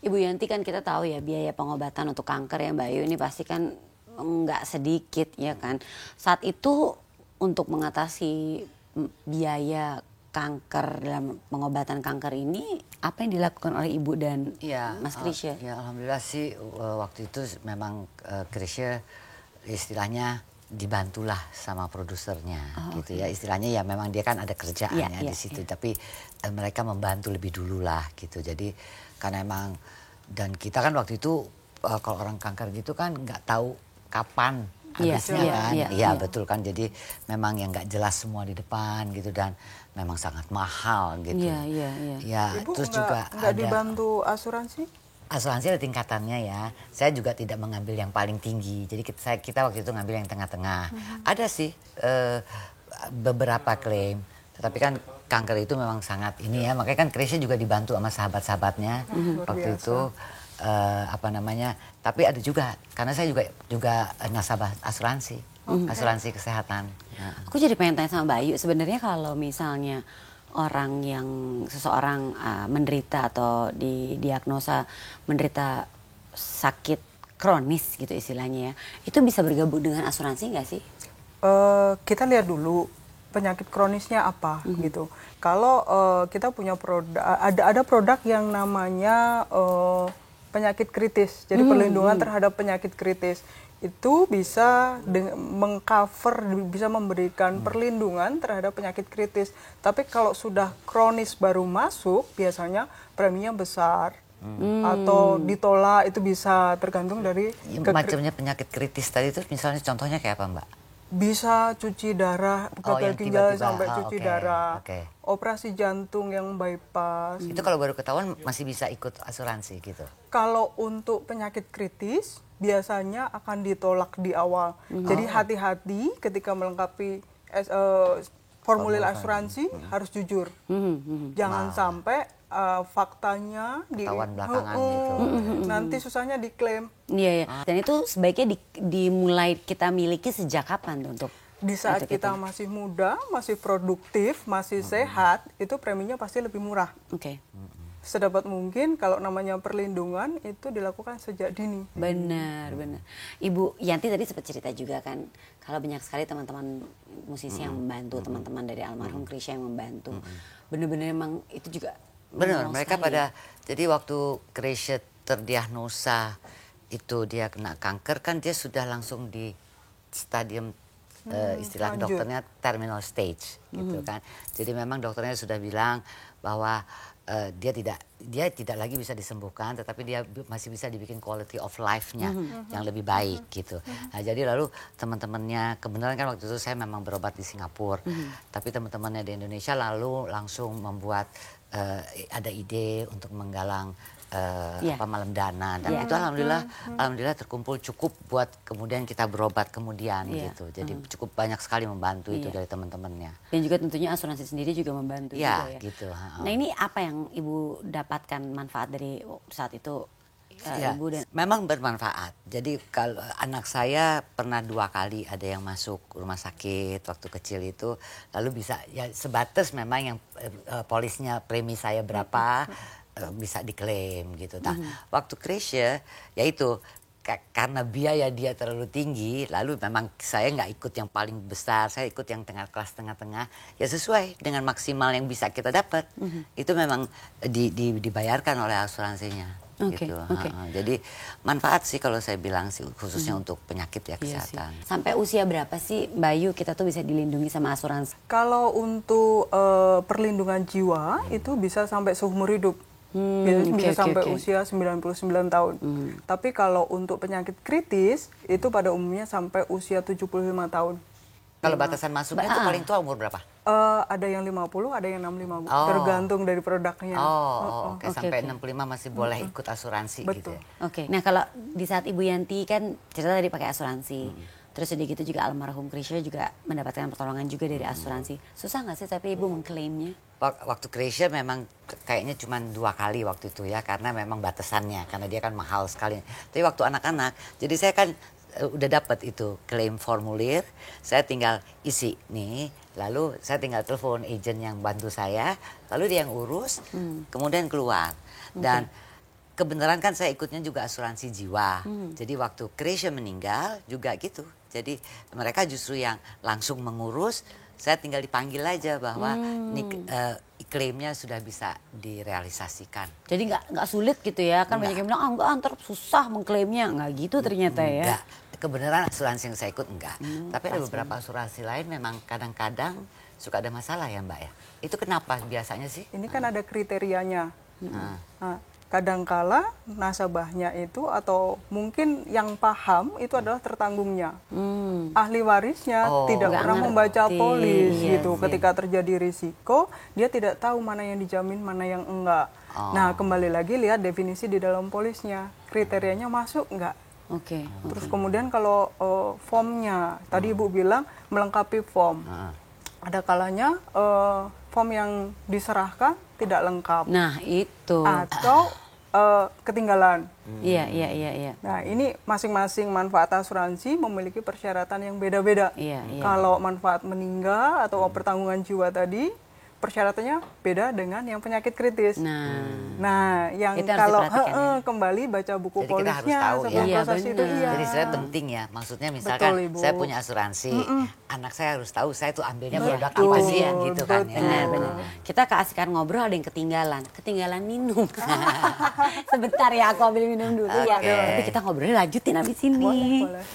Ibu Yanti kan kita tahu ya biaya pengobatan untuk kanker ya Mbak Ayu ini pasti kan nggak sedikit ya kan. Saat itu untuk mengatasi biaya kanker dalam pengobatan kanker ini apa yang dilakukan oleh Ibu dan Mas Krisya? Ya alhamdulillah sih waktu itu memang Krisya istilahnya dibantulah sama produsernya gitu ya. Istilahnya ya memang dia kan ada kerjaannya di situ tapi mereka membantu lebih dulu lah gitu. Jadi karena emang dan kita kan waktu itu kalau orang kanker gitu kan nggak tahu kapan habisnya kan. Iya betul kan. Jadi memang yang nggak jelas semua di depan gitu dan memang sangat mahal gitu. Iya. Ibu terus juga nggak dibantu asuransi? Asuransi ada tingkatannya ya. Saya juga tidak mengambil yang paling tinggi. Jadi kita waktu itu ngambil yang tengah-tengah. Ada sih beberapa klaim. Tetapi kan kanker itu memang sangat ini ya. Makanya kan Krisya juga dibantu sama sahabat-sahabatnya waktu itu. Tapi ada juga karena saya juga nasabah asuransi. Asuransi kesehatan. Aku jadi pengen tanya sama Mbak Ayu. Sebenarnya kalau misalnya orang yang seseorang menderita atau didiagnosa menderita sakit kronis gitu istilahnya ya, itu bisa bergabung dengan asuransi nggak sih? Kita lihat dulu penyakit kronisnya apa gitu. Kalau kita punya produk, ada produk yang namanya penyakit kritis, jadi perlindungan terhadap penyakit kritis. Itu bisa mengcover, bisa memberikan perlindungan terhadap penyakit kritis. Tapi kalau sudah kronis baru masuk, biasanya preminya besar atau ditolak, itu bisa tergantung dari macamnya penyakit kritis tadi itu misalnya contohnya kayak apa Mbak? Bisa cuci darah, gagal ginjal sampai cuci darah, operasi jantung yang bypass. Itu kalau baru ketahuan masih bisa ikut asuransi gitu? Kalau untuk penyakit kritis biasanya akan ditolak di awal. Jadi hati-hati ketika melengkapi formulir asuransi harus jujur. Jangan sampai faktanya ketahuan belakangan gitu. Nanti susahnya diklaim. Iya. Dan itu sebaiknya dimulai kita miliki sejak kapan tuh untuk di saat kita masih muda, masih produktif, masih sehat, itu preminya pasti lebih murah. Sedapat mungkin kalau namanya perlindungan itu dilakukan sejak dini. Benar. Ibu Yanti tadi sempat cerita juga kan, kalau banyak sekali teman-teman musisi yang membantu, teman-teman dari almarhum Krisya yang membantu. Benar-benar emang itu juga benar, mereka pada jadi waktu Krisya terdiagnosa itu dia kena kanker kan dia sudah langsung di stadium istilah dokternya terminal stage gitu kan. Jadi memang dokternya sudah bilang bahwa dia tidak lagi bisa disembuhkan, tetapi dia masih bisa dibikin quality of life-nya yang lebih baik gitu. Nah jadi lalu teman-temannya, kebenaran kan waktu itu saya memang berobat di Singapura, tapi teman-temannya di Indonesia lalu langsung membuat ada ide untuk menggalang malam dana dan itu alhamdulillah terkumpul cukup buat kemudian kita berobat kemudian gitu. Jadi cukup banyak sekali membantu itu dari teman-temannya. Dan juga tentunya asuransi sendiri juga membantu juga ya. Gitu. Nah ini apa yang Ibu dapatkan manfaat dari saat itu? Ibu dan memang bermanfaat. Jadi kalau anak saya pernah 2 kali ada yang masuk rumah sakit waktu kecil itu, lalu bisa ya sebatas memang yang polisnya premi saya berapa bisa diklaim gitu. Nah, waktu Krisya ya itu karena biaya dia terlalu tinggi, lalu memang saya nggak ikut yang paling besar, saya ikut yang kelas tengah-tengah, ya sesuai dengan maksimal yang bisa kita dapat. Itu memang dibayarkan oleh asuransinya. Gitu. Jadi manfaat sih kalau saya bilang sih khususnya untuk penyakit ya kesehatan. Sampai usia berapa sih Mbak Ayu kita tuh bisa dilindungi sama asuransi? Kalau untuk perlindungan jiwa itu bisa sampai seumur hidup. Bisa sampai usia 99 tahun. Tapi kalau untuk penyakit kritis itu pada umumnya sampai usia 75 tahun. Kalau batasan masuknya itu paling tua umur berapa? Ada yang 50, ada yang 65, tergantung dari produknya. Sampai 65 masih boleh ikut asuransi. Betul. Gitu ya? Nah kalau di saat Ibu Yanti kan cerita tadi pakai asuransi, terus udah gitu juga almarhum Krisya juga mendapatkan pertolongan juga dari asuransi. Susah nggak sih tapi Ibu mengklaimnya? Waktu Krisya memang kayaknya cuma 2 kali waktu itu ya, karena memang batasannya, karena dia kan mahal sekali. Tapi waktu anak-anak, jadi saya kan udah dapat itu klaim formulir, saya tinggal isi nih, lalu saya tinggal telepon agent yang bantu saya, lalu dia yang urus, kemudian keluar. Dan kebenaran kan saya ikutnya juga asuransi jiwa. Jadi waktu Krisya meninggal juga gitu. Jadi mereka justru yang langsung mengurus, saya tinggal dipanggil aja bahwa klaimnya sudah bisa direalisasikan. Jadi nggak sulit gitu ya, kan banyak yang bilang enggak ntar susah mengklaimnya, nggak gitu ternyata ya. Enggak, kebenaran asuransi yang saya ikut enggak. Tapi ada beberapa asuransi lain memang kadang-kadang suka ada masalah ya Mbak ya. Itu kenapa biasanya sih? Ini kan ada kriterianya. Nah, kadangkala nasabahnya itu atau mungkin yang paham itu adalah tertanggungnya. Ahli warisnya tidak nggak pernah membaca ngerti. polis Iya gitu. sih. Ketika terjadi risiko, dia tidak tahu mana yang dijamin, mana yang enggak. Nah, kembali lagi lihat definisi di dalam polisnya. Kriterianya masuk enggak? Oke. Terus kemudian kalau formnya, tadi Ibu bilang melengkapi form. Ada kalanya form yang diserahkan tidak lengkap. Nah itu. Atau ketinggalan. Iya. Nah, ini masing-masing manfaat asuransi memiliki persyaratan yang beda-beda. Iya. Kalau manfaat meninggal atau pertanggungan jiwa tadi, persyaratannya beda dengan yang penyakit kritis. Nah, yang Itu harus kalau diperhatikan ya. kembali baca buku Jadi kita harus polisnya tahu sebelum ya. proses Iya, itu, benar. iya. Jadi sebenarnya penting ya, maksudnya misalkan Betul, Ibu. saya punya asuransi, anak saya harus tahu saya tuh ambilnya produk Betul, apa sih ya gitu kan ya. Benar. Kita keasikan ngobrol ada yang ketinggalan minum. Sebentar ya, aku ambil minum dulu ya. Oke. Tapi kita ngobrolnya lanjutin abis ini. Boleh.